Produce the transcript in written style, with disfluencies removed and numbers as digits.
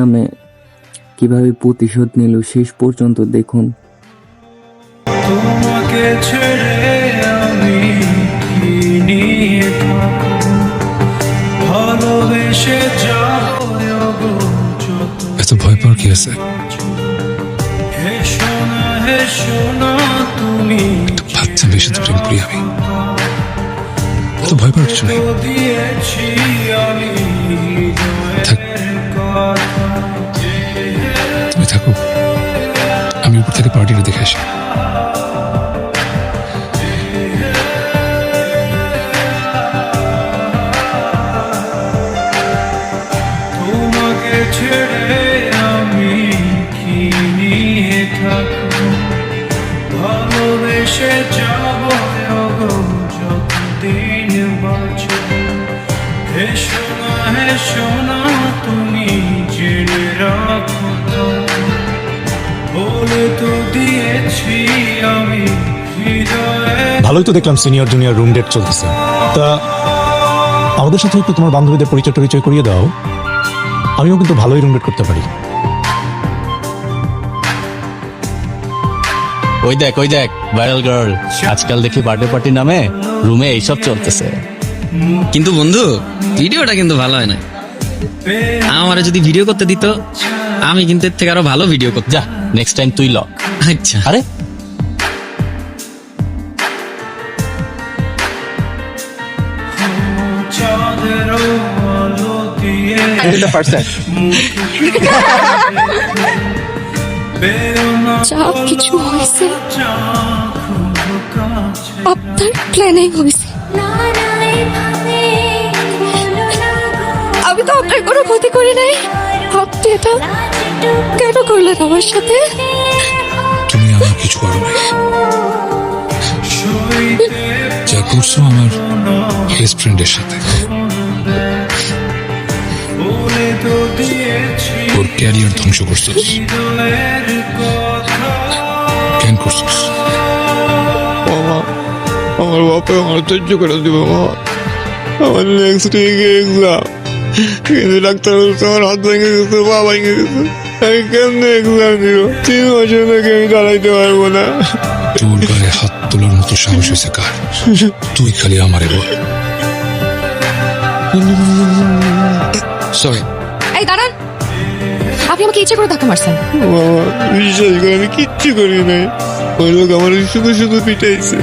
নামে কিভাবে প্রতিশোধ নিল শেষ পর্যন্ত দেখুন। তোমাকে ছেড়ে আমি কি নিয়ে থাকবো, ভালোবেসে যাবো এত ভয় পাওয়ার কি আছে? হেসো না তুমি, বাচ্চা বেশি তো প্রেম করি আমি, এত ভয় পাওয়ার কিছু নেই। দিয়েছি আমি থাক, তুমি থাকো, আমি উপর থেকে পার্টিটা দেখে আসি। তোমাকে ছেড়ে আমি কি নিয়ে থাকবো, ভালোবেসে যাবো যতদিন বাঁচবো। হেসো না তুমি, জেনে রাখো বলে তো দিয়েছি আমি হৃদয়ে। ভালোই তো দেখলাম সিনিয়র জুনিয়র রুম ডেট চলতেছে, তা আমাদের সাথে একটু তোমার বান্ধবীদের পরিচয় করিয়ে দাও, আমিও কিন্তু ভালোই রুম ডেট করতে পারি। ওই দেখ ভাইরাল গার্ল, আজকাল দেখি বার্থডে পার্টি নামে রুমে এইসব চলতেছে। কিন্তু বন্ধু, ভিডিওটা কিন্তু ভালো হয় না। আমারে যদি ভিডিও করতে দিত, আমি কিন্তু এর থেকে আরো ভালো ভিডিও করতাম। যা, নেক্সট টাইম তুই ল। আচ্ছা। আরে চাঁদের আলো দিয়ে যা কিছু হয়েছে আপনার প্ল্যানিং হয়েছে। আমি তো আপনার কোনো ক্ষতি করি নাই, আপনি এটা কেন করলেন আমার সাথে? তুমি আমার কিছু করো নাই, যা করছো আমার বেস্ট ফ্রেন্ডের সাথে। ওর ক্যারিয়ার ধ্বংস করছিস, কেন করছিস? আমার বাপে আমার সহ্য করে দিব, আমার নেক্সট উইকে এক্সাম, কিন্তু ডাক্তার বলছে আমার হাত ভেঙে গেছে, পা ভেঙে গেছে, আমি কেমনে এক্সাম দিব? 3 বছর নাকি আমি দাঁড়াইতে পারবো না। তোর গায়ে হাত তোলার মতো সাহস হয়েছে কার? তুই খালি আমারে বল। সরি। এই দাঁড়ান, আপনি আমাকে ইচ্ছে করে ধাক্কা মারছেন। বাবা বিশ্বাস করে আমি কিচ্ছু করি নাই, ওই লোক আমার শুধু পিটাইছে।